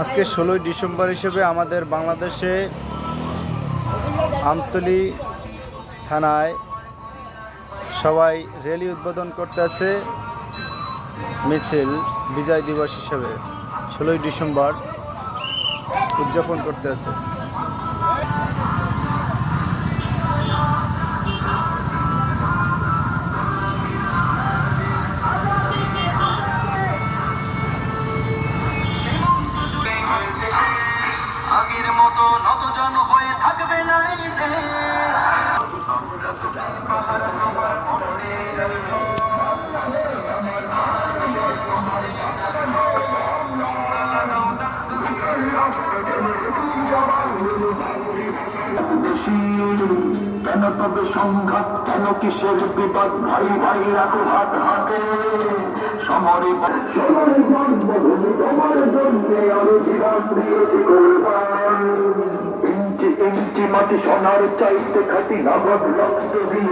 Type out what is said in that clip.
আজকে 16ই ডিসেম্বর হিসেবে আমাদের বাংলাদেশে আমতলী থানায় সবাই র্যালি উদ্বোধন করতে আছে, মিছিল বিজয় দিবস হিসেবে 16ই ডিসেম্বর উদযাপন করতে আছে। আগের মতো নতজন হয়ে থাকবে না এই দেশ। কেন তবে সংঘাত, কেন কিসের বিপদ? ভাই ভাই রাখো হাত হাতে, সমরে জন্মভূমি তোমার জন্যে আমি জীবন দিয়েছি কোরবান। ইঞ্চি ইঞ্চি মাটি সোনার চাইতে খাটি নগদ রক্ত দিয়ে